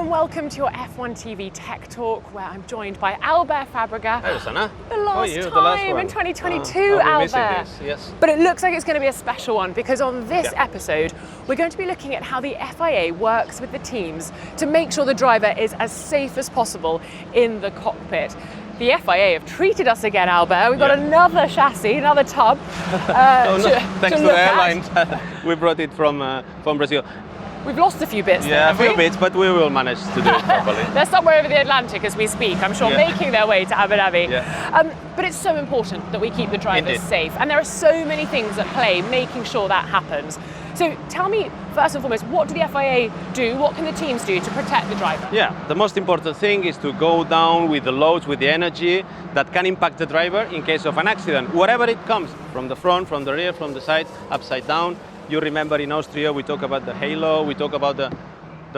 and welcome to your F1 TV Tech Talk, where I'm joined by Albert Fabrega. Hi, Rosanna. The last time in 2022, Albert. Albert. This, yes. But it looks like it's going to be a special one because on this episode, we're going to be looking at how the FIA works with the teams to make sure the driver is as safe as possible in the cockpit. The FIA have treated us again, Albert. We've got another chassis, another tub. Thanks to the airline. We brought it from Brazil. We've lost a few bits there, Yeah, a few bits, but we will manage to do it properly. They're somewhere over the Atlantic as we speak, I'm sure, making their way to Abu Dhabi. Yeah. But it's so important that we keep the drivers safe. And there are so many things at play making sure that happens. So tell me, first and foremost, what do the FIA do? What can the teams do to protect the driver? Yeah, the most important thing is to go down with the loads, with the energy that can impact the driver in case of an accident. Whatever it comes, from the front, from the rear, from the side, upside down. You remember in Austria, we talk about the halo, we talk about the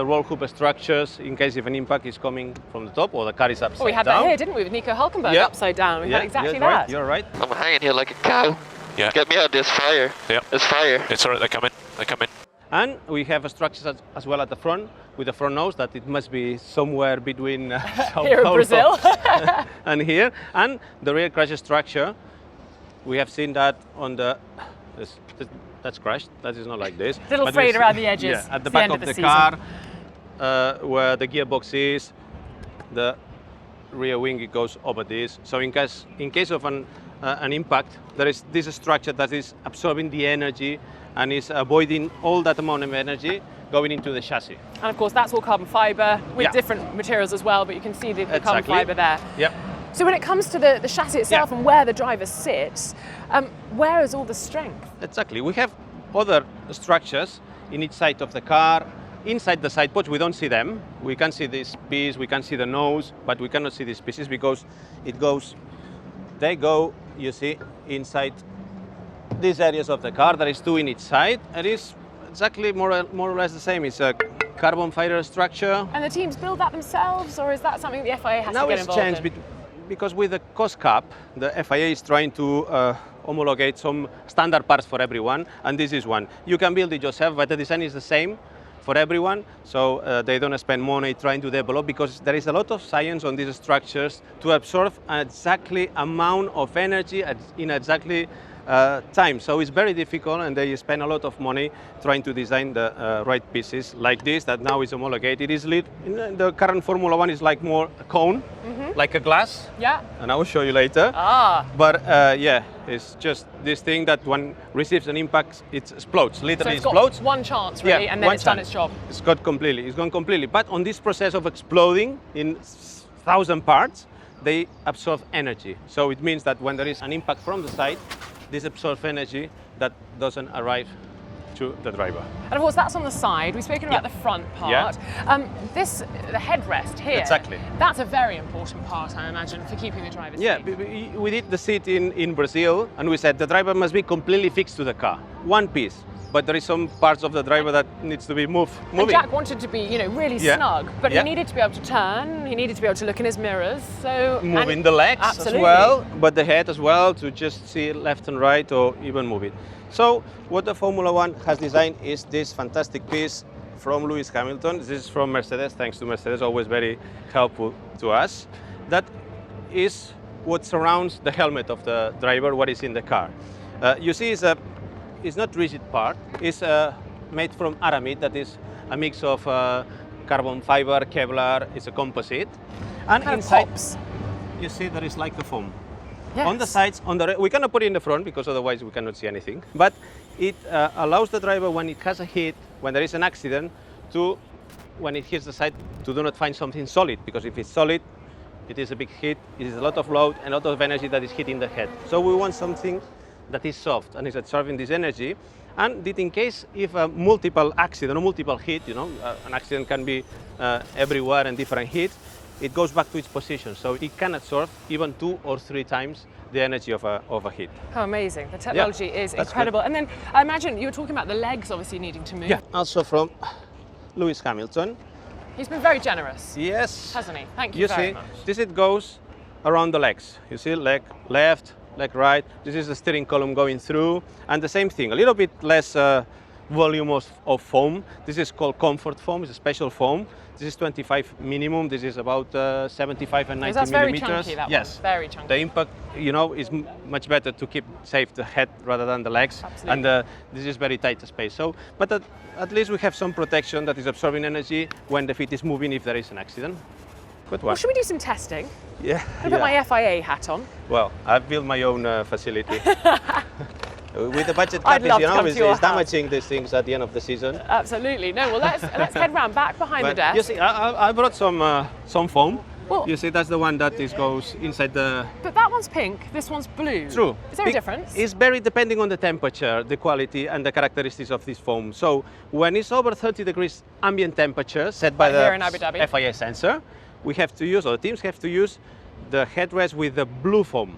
roll hoop structures in case if an impact is coming from the top or the car is upside down. We had that here, didn't we, with Nico Hülkenberg upside down. We had exactly that. Right. You're right. I'm hanging here like a cow. Yeah. Get me out of this fire. Yeah. There's fire. It's all right, they're coming. They're coming. And we have a structure as well at the front, with the front nose, that it must be somewhere between here in Brazil and here. And the rear crash structure, we have seen that on the... That's crashed. That is not like this. A little frayed around the edges. Yeah, at the back of the car, where the gearbox is, the rear wing, it goes over this. So in case of an impact, there is this structure that is absorbing the energy and is avoiding all that amount of energy going into the chassis. And of course, that's all carbon fiber with different materials as well, but you can see the carbon fiber there. Yeah. So when it comes to the chassis itself and where the driver sits, where is all the strength? Exactly. We have other structures in each side of the car. Inside the side pods, we don't see them. We can see this piece, we can see the nose, but we cannot see these pieces because they go, you see, inside these areas of the car. There is two in each side. It is exactly more or less the same. It's a carbon fiber structure. And the teams build that themselves, or is that something the FIA has to get involved in? Now it's changed because with the cost cap, the FIA is trying to homologate some standard parts for everyone, and this is one. You can build it yourself, but the design is the same for everyone, so they don't spend money trying to develop, because there is a lot of science on these structures to absorb an exactly amount of energy in exactly time. So it's very difficult, and they spend a lot of money trying to design the right pieces like this that now is homologated. It is in the current Formula One is like more a cone, like a glass. Yeah. And I will show you later. But yeah, it's just this thing that when receives an impact, it explodes. Literally, so explodes. One chance, really, and then it's done its job. It's gone completely. But on this process of exploding in 1,000 parts, they absorb energy. So it means that when there is an impact from the side, this absorbs energy that doesn't arrive to the driver. And of course, that's on the side. We've spoken about the front part. The headrest here. Exactly. That's a very important part, I imagine, for keeping the driver safe. Yeah, we did the seat in Brazil, and we said the driver must be completely fixed to the car, one piece. But there is some parts of the driver that needs to be moving. And Jack wanted to be, really snug, but he needed to be able to turn. He needed to be able to look in his mirrors. So moving the legs as well, but the head as well, to just see left and right, or even move it. So what the Formula One has designed is this fantastic piece from Lewis Hamilton. This is from Mercedes, thanks to Mercedes, always very helpful to us. That is what surrounds the helmet of the driver, what is in the car. You see, it's not rigid part. It's made from aramid, that is a mix of carbon fiber, Kevlar. It's a composite. And inside, you see there is like a foam. Yes. On the sides, we cannot put it in the front because otherwise we cannot see anything. But it allows the driver, when it has a hit, when there is an accident, when it hits the side, to do not find something solid. Because if it's solid, it is a big hit. It is a lot of load and a lot of energy that is hitting the head. So we want something that is soft and is absorbing this energy, and that in case if a multiple accident or multiple hit, an accident can be everywhere and different hits, it goes back to its position, so it can absorb even 2 or 3 times the energy of a hit. How amazing. The technology is incredible. And then I imagine you were talking about the legs obviously needing to move. Yeah, also from Lewis Hamilton. He's been very generous. Yes. Hasn't he? Thank you very much. This it goes around the legs. You see, leg left, leg right. This is the steering column going through, and the same thing, a little bit less volume of foam. This is called comfort foam. It's a special foam. This is 25 minimum. This is about 75 and 90 That's very millimeters. chunky, that yes, one. Very chunky. The impact, is much better to keep safe the head rather than the legs. Absolutely. And this is very tight space. So, but at least we have some protection that is absorbing energy when the feet is moving if there is an accident. Good one. Well, should we do some testing? Yeah. I'll put my FIA hat on. Well, I've built my own facility. With the budget I'd cap, love to come to your it's house. damaging these things at the end of the season. Absolutely. No, well, let's head round back behind the But desk. you see, I brought some foam. Well- You see, that's the one that goes inside the. But that one's pink, this one's blue. True. Is there a difference? It's very depending on the temperature, the quality, and the characteristics of this foam. So when it's over 30 degrees ambient temperature set by Like here in Abu Dhabi. the FIA sensor, we have to use, or the teams have to use, the headrest with the blue foam.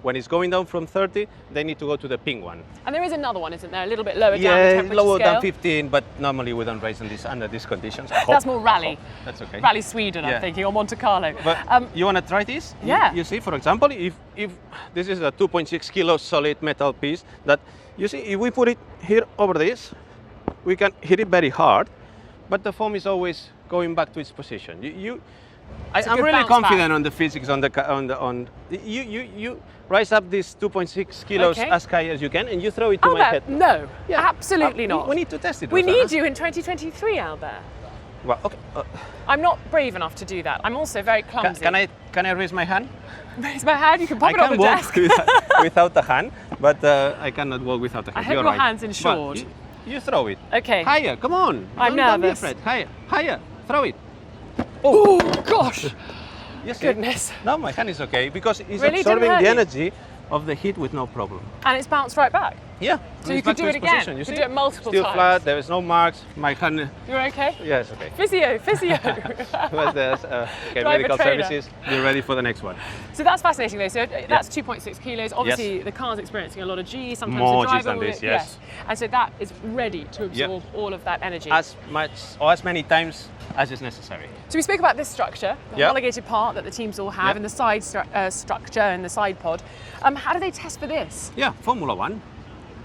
When it's going down from 30, they need to go to the pink one. And there is another one, isn't there? A little bit lower down the Yeah, temperature lower scale. than 15, but normally we don't race under these conditions. I hope. That's more rally. That's okay. Rally Sweden, I'm Yeah. thinking, or Monte Carlo. But you want to try this? Yeah. You see, for example, if this is a 2.6 kilo solid metal piece that, you see, if we put it here over this, we can hit it very hard, but the foam is always going back to its position. It's a I'm good really bounce confident back. on the physics on you rise up these 2.6 kilos Okay. as high as you can and you throw it to my head. Albert, no, Yeah. absolutely not. We need to test it. We Rosanna. need you in 2023, Albert. Well, okay. I'm not brave enough to do that. I'm also very clumsy. Can I raise my hand? Raise my hand, you can pop I it on can the walk desk. without a hand, but I cannot walk without a hand. I hope You're your right. hand's insured. But you throw it. Okay. Higher, come on. I'm Don't be nervous. afraid. Higher, throw it. Oh, gosh. You see? Goodness. No, my hand is okay because it's Really? Didn't absorbing hurt the you? energy of the heat with no problem. And it's bounced right back. Yeah. So it's you could back do to it its again. position, You could see? do it multiple Still times. flat, there is no marks. My hand, You're okay? yes, okay. Physio. But there's, okay, Driver medical trainer. services, you're ready for the next one. So that's fascinating though. So that's 2.6 kilos. Obviously the car's experiencing a lot of G, sometimes More the Gs driver than will, this, yes. And so that is ready to absorb all of that energy. As much or as many times as is necessary. So we spoke about this structure, the Yeah. homologated part that the teams all have, Yeah. and the side structure and the side pod. How do they test for this? Yeah, Formula One.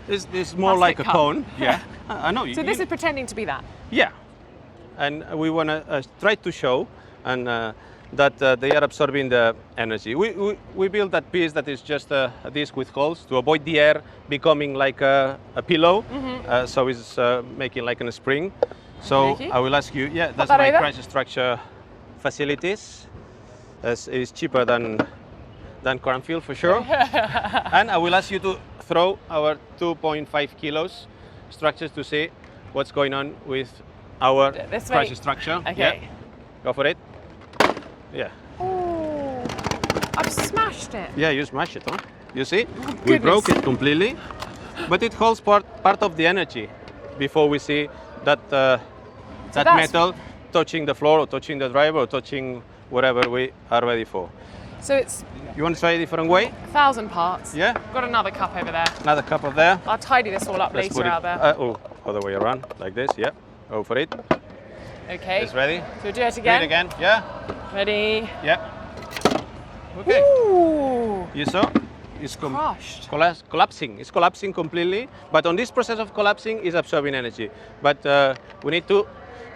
It's more Plastic like a cup. cone. Yeah, I know. So this is pretending to be that. Yeah, and we want to try to show and that they are absorbing the energy. We built that piece that is just a disc with holes to avoid the air becoming like a pillow. So it's making like a spring. So Thank you. I will ask you. Yeah, that's that my over. crash structure facilities. It's cheaper than Cranfield for sure. And I will ask you to throw our 2.5 kilos structures to see what's going on with our This crash way. structure. Okay. Yeah. Go for it. Yeah. Oh, I've smashed it. Yeah, you smash it, huh? You see? We goodness. broke it completely, but it holds part of the energy before we see that that's- metal touching the floor or touching the driver or touching whatever we are ready for. So it's You want to try a different way? 1,000 parts. Yeah? Got another cup over there. Another cup of there. I'll tidy this all up Let's later, put it, Albert. other way around, like this, yeah. Go for it. Okay. It's ready. So we'll do it Do again. it again, yeah, Ready? yeah. Okay, Ooh, you saw? It's crushed. collapsing. It's collapsing completely, but on this process of collapsing, it's absorbing energy. But we need to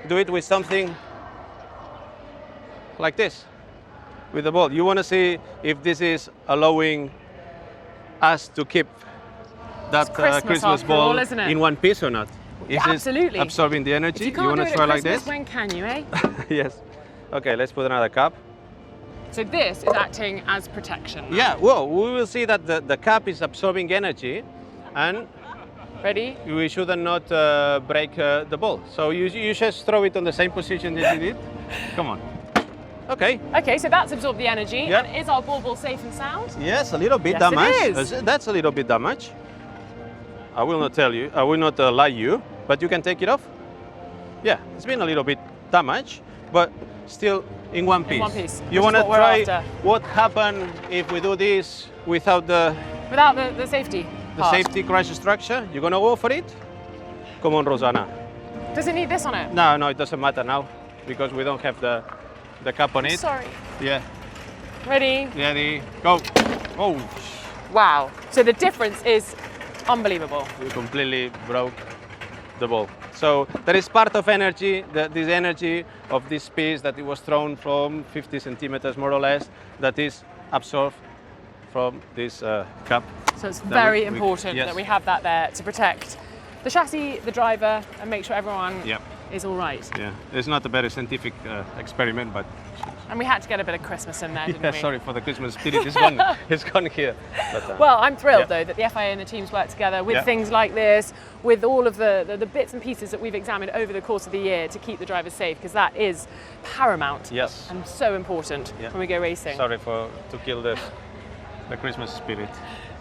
do it with something like this, with the ball. You want to see if this is allowing us to keep that Christmas Christmas after all, ball isn't it? in one piece or not. Is Yeah, this absolutely. absorbing the If energy? you can't want do to it try at like Christmas, this? when can you, eh? Yes. Okay, let's put another cap. So this is acting as protection. Yeah, well, we will see that the cap is absorbing energy and Ready? we should not break the ball. So you just throw it on the same position that you did. Come on. Okay. Okay, so that's absorbed the energy. Yeah. And is our ball safe and sound? Yes, a little bit Yes, it damage. is. That's a little bit damage. I will not tell you. I will not lie you. But you can take it off. Yeah, it's been a little bit damage, but still in one piece. one piece, You which want is to what we're try after. what happened if we do this without the Without the safety part. safety crash structure? You're gonna go for it? Come on, Rosanna. Does it need this on it? No, it doesn't matter now because we don't have the cap on it. Sorry. Yeah. Ready? Ready? Go. Oh, Wow. So the difference is unbelievable. we completely broke the ball. So there is part of energy, this energy of this piece that it was thrown from 50 centimeters more or less, that is absorbed from this cup. So it's very important that we have that there to protect the chassis, the driver, and make sure everyone is all right. Yeah, it's not a very scientific experiment, but... And we had to get a bit of Christmas in there, didn't we? Sorry for the Christmas spirit, it's gone here. But, well, I'm thrilled though that the FIA and the teams work together with things like this, with all of the bits and pieces that we've examined over the course of the year to keep the drivers safe, because that is paramount and so important when we go racing. Sorry to kill the Christmas spirit.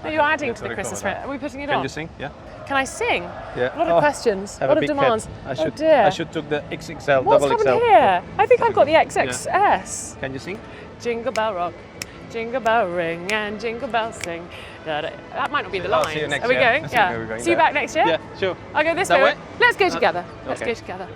No, you're adding to the Christmas spirit. Are we putting it on? Can you sing? Yeah. Can I sing? Yeah. A lot of questions, a lot of demands. Oh dear. I should took the XXL, What's double happened XL. here? I think I've got the XXS. Can you sing? Jingle bell rock, jingle bell ring, and jingle bell sing. Da-da. That might not be the lines. See you next Are we year. going? Yeah. See you back next year? Yeah, sure. I'll go this That way. way? Let's go together. Let's okay. go together.